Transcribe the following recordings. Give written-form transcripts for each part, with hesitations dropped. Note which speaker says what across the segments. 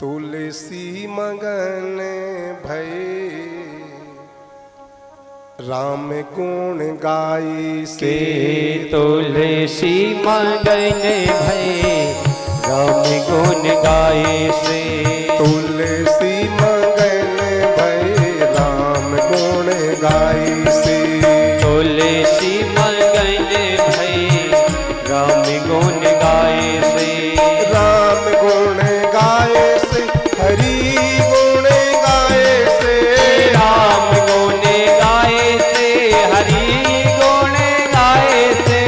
Speaker 1: तुलसी मगन भई राम गुण गाई से।
Speaker 2: तुलसी मगन भई राम गुण गाए से।
Speaker 1: तुलसी मगन भई राम गुण गाई से।
Speaker 2: तुलसी मगन भई राम गुण गाए से।
Speaker 1: राम गुण गाए से हरि गुण गाए से।
Speaker 2: राम गुण गाए से हरि गुण गाए से।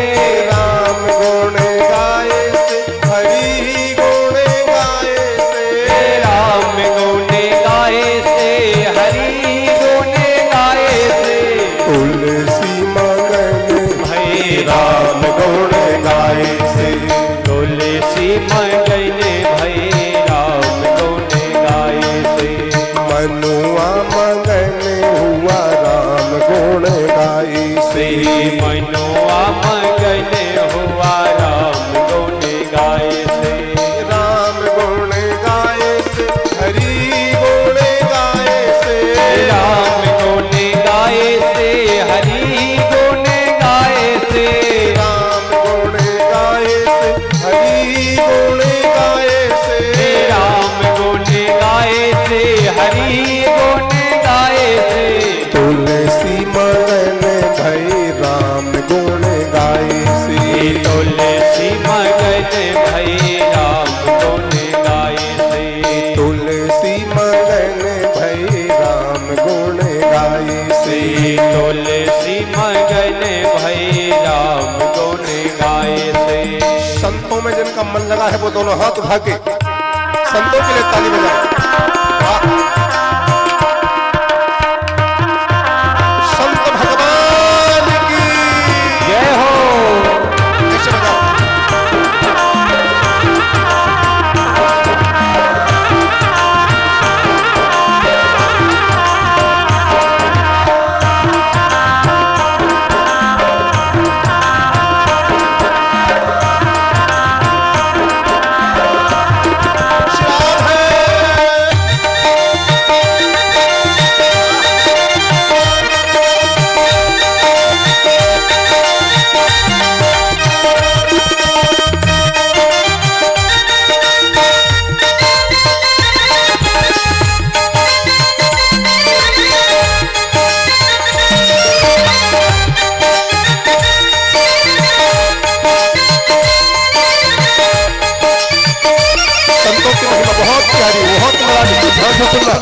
Speaker 1: राम गुण गाए से हरि गुण गाए से।
Speaker 2: राम गुण गाए से हरि गुण गाए से।
Speaker 1: तुलसी मगन
Speaker 2: भई
Speaker 1: राम गुण गाए से।
Speaker 2: तुलसी मगन भई राम गुण गाए से।
Speaker 1: मनुआ मगन हुआ राम गुण गाई से।
Speaker 2: मनुआ मगन हुआ राम गुण गाए से।
Speaker 1: राम गुण गाए से हरि गुण गाए से।
Speaker 2: राम गुण गाए से हरि गुण गाए से।
Speaker 1: राम गुण गाए से हरि गुण गाए से।
Speaker 2: राम गुण गाए से हरि गुण गाए से।
Speaker 1: तुलसी मगन भई राम गुण गाए से।
Speaker 2: तुलसी मगन भई राम गुण गाए से।
Speaker 1: तुलसी मगन भई राम गुण गाए से।
Speaker 2: तुलसी मगन भई राम गुण गाए से।
Speaker 1: संतों में जिनका मन लगा है वो दोनों हाथ उठा के संतों के लिए ताली बजाएं। संत भगवान की
Speaker 2: जय हो।
Speaker 1: ऐसे बजाओ। संतों की महिमा बहुत प्यारी, बहुत निराली, ध्यान से सुनना।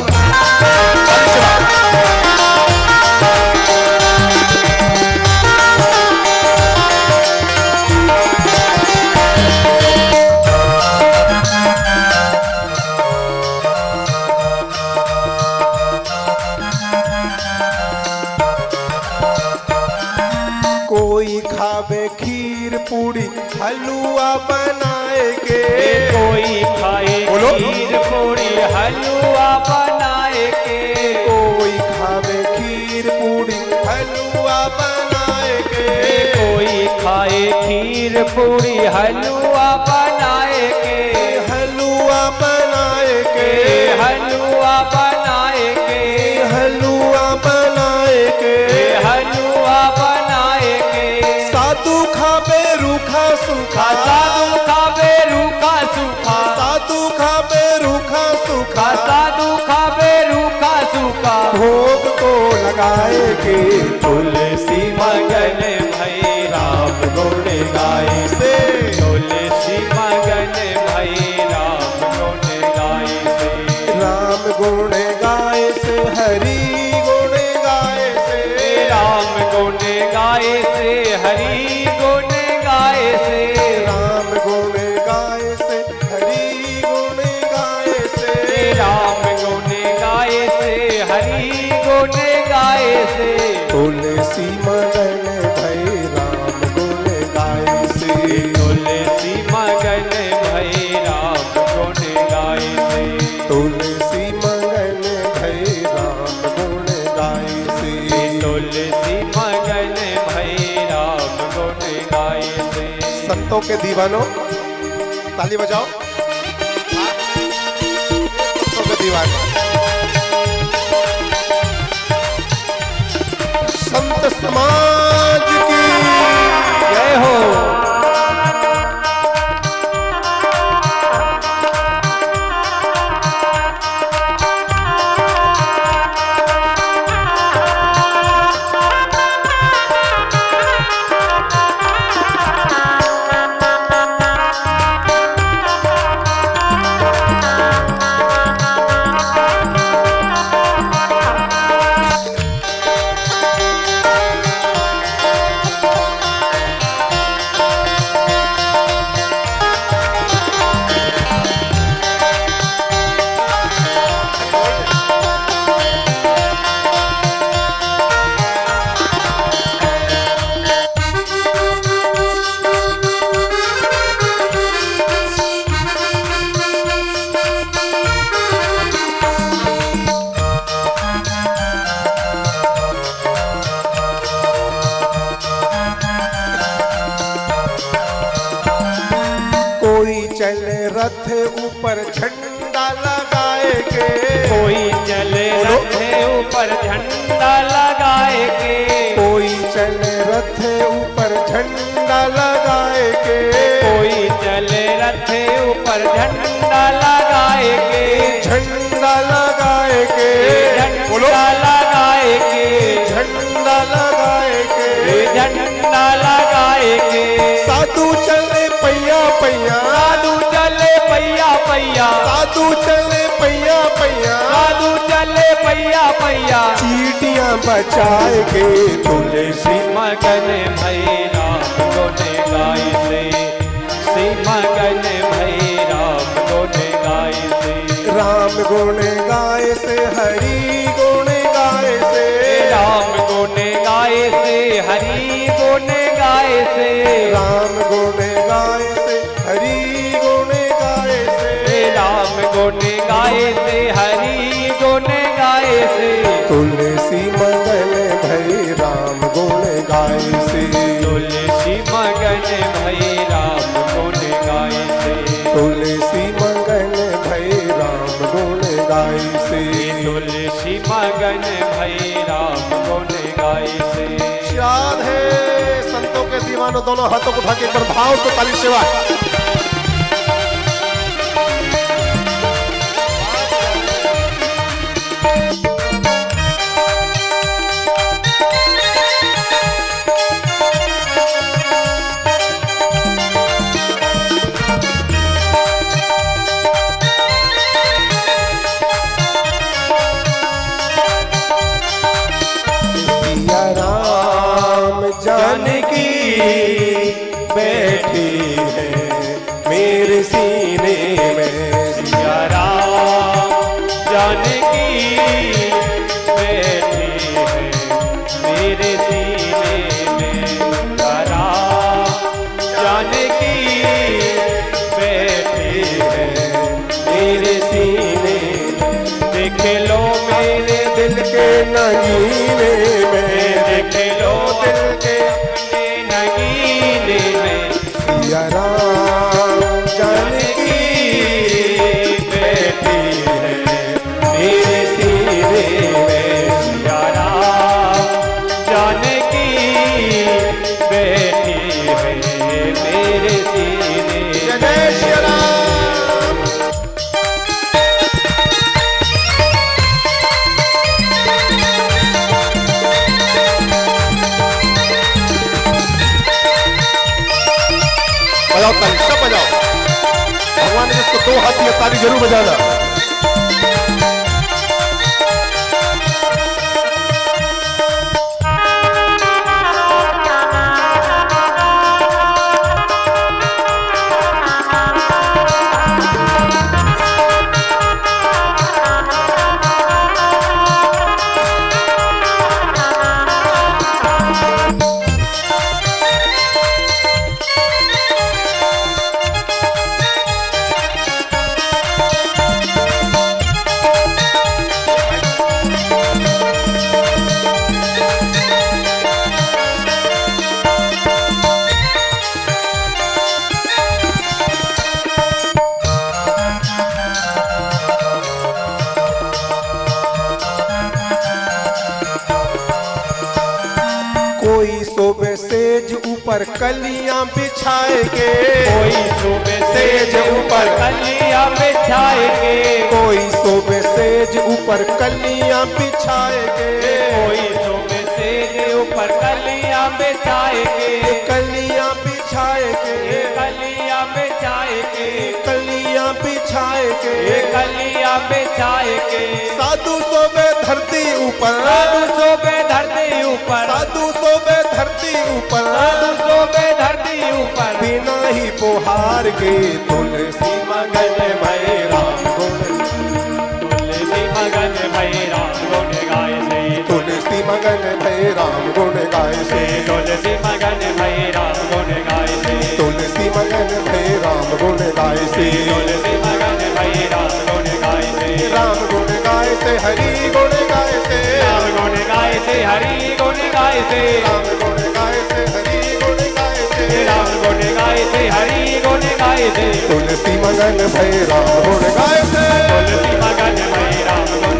Speaker 1: कोई खावे खीर पूरी हलवा बनाए के।
Speaker 2: कोई खाए
Speaker 1: बोलो।
Speaker 2: खीर पूरी हलवा बनाए के।
Speaker 1: कोई खावे खीर पूरी हलवा बनाए के।
Speaker 2: कोई खाए खीर पूरी हलवा बनाए के।
Speaker 1: हलवा बनाए के।
Speaker 2: हलवा बनाए के।
Speaker 1: हलवा बनाए के।
Speaker 2: हलवा बनाए के।
Speaker 1: साधु खावे रूखा सूखा।
Speaker 2: साधु खावे रूखा सूखा।
Speaker 1: साधु खावे रूखा सूखा।
Speaker 2: साधु खावे रूखा सूखा।
Speaker 1: भोग को लगाए के।
Speaker 2: तुलसी मगन भई राम गुण गाए से। तुलसी मगन भई राम गुण गाए से।
Speaker 1: राम गुण गाए से हरि गुण गाए से।
Speaker 2: राम गुण गाए से हरि गुण गाए से।
Speaker 1: राम गुण गाए से हरि गुण गाए से।
Speaker 2: राम गुण गाए से हरि गुण गाए से।
Speaker 1: तुलसी मगन भई राम गुण गाए से।
Speaker 2: तुलसी मगन भई राम गुण गाए से।
Speaker 1: तुलसी मगन भई राम गुण गाए से।
Speaker 2: तुलसी मगन भई राम गुण गाए से।
Speaker 1: संतों के दीवानों ताली बजाओ। दीवाने। संत समाज की
Speaker 2: जय हो।
Speaker 1: कोई चले रथ ऊपर झंडा लगाए के,
Speaker 2: कोई चले रथ ऊपर झंडा लगाए के,
Speaker 1: कोई चले रथ ऊपर झंडा लगाए के,
Speaker 2: कोई चले रथ ऊपर झंडा लगाए के,
Speaker 1: झंडा लगाए के,
Speaker 2: झंडा लगाए के,
Speaker 1: झंडा लगाए के,
Speaker 2: झंडा लगाए के।
Speaker 1: साधु चले पैया पैया,
Speaker 2: साधु चले पैया पैया,
Speaker 1: साधु चले पैया पैया,
Speaker 2: साधु चले पैया पैया,
Speaker 1: चीटियां बचाए के तुलसी
Speaker 2: मगन भई राम गुण गाय से, मगन भई राम गुण गाय से,
Speaker 1: राम गुण गाए से हरि गुण गाए से,
Speaker 2: राम गुण गाए से हरि गुण गाए से,
Speaker 1: राम गुण गाए से हरि गुण गाए से,
Speaker 2: राम गुण गाए से हरि गुण गाए से,
Speaker 1: तुलसी मगन भई राम गुण गाए से,
Speaker 2: तुलसी मगन भई राम गुण गाए से,
Speaker 1: तुलसी मगन भई राम गुण गाए से,
Speaker 2: तुलसी मगन भई राम गुण गाए से।
Speaker 1: याद है संतों के दीवानों, दोनों हाथों को उठा के एक बार भाव से ताली सेवा। सिया राम जानकी बैठी है मेरे सीने में,
Speaker 2: सिया राम जानकी बैठी है मेरे सीने में, सिया राम जानकी बैठी है
Speaker 1: मेरे सीने में,
Speaker 2: देख लो मेरे
Speaker 1: दिल के नगीने में,
Speaker 2: देख लो दिल के नगीने में,
Speaker 1: सिया राम जानकी बैठी है मेरे सीने में,
Speaker 2: सिया राम जानकी बैठी है मेरे सीने में।
Speaker 1: जय श्री राम। बजाओ ताली, सब बजाओ। भगवान ने जिसको दो हाथ दिया ताली जरूर बजाना। सेज ऊपर कलियां बिछाए के,
Speaker 2: कोई सोबे
Speaker 1: सेज ऊपर
Speaker 2: कलियां बिछाए के,
Speaker 1: कोई सोबे सेज ऊपर कलियां बिछाए के,
Speaker 2: कोई सोबे सेज ऊपर कलियां बिछाए के,
Speaker 1: कलियां बिछाए के,
Speaker 2: कलियां बिछाए के,
Speaker 1: कलियां बिछाए के,
Speaker 2: कलियां बिछाए के,
Speaker 1: साधु सोबे धरती ऊपर,
Speaker 2: साधु सोबे धरती ऊपर,
Speaker 1: साधु सोबे धरती ऊपर,
Speaker 2: साधु सोबे धरती ऊपर,
Speaker 1: बिना ही पुहार के तुलसी मगन भय राम गुण,
Speaker 2: तुलसी मगन भय राम गुण गाए से,
Speaker 1: तुलसी मगन भय राम गुण गाए से,
Speaker 2: तुलसी मगन भय राम गुण गाए से,
Speaker 1: तुलसी मगन भय राम गुण गाए से,
Speaker 2: तुलसी मगन भय राम गुण गाए से,
Speaker 1: राम गुण गाए से, हरि गुण गाए से,
Speaker 2: राम गुण गाए से, हरि गुण गाए से,
Speaker 1: राम गुण गाए से, हरि गुण गाए से,
Speaker 2: राम गुण गाए से, हरि गुण गाए से,
Speaker 1: तुलसी मगन भय राम गुण गाए से,
Speaker 2: तुलसी मगन भय राम गुण,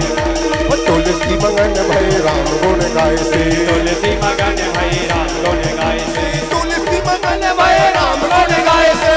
Speaker 1: तुलसी मगन भय राम गुण गाए से,
Speaker 2: तुलसी मगन भय राम गुण गाए से,
Speaker 1: तुलसी मगन भय राम गुण गाए से,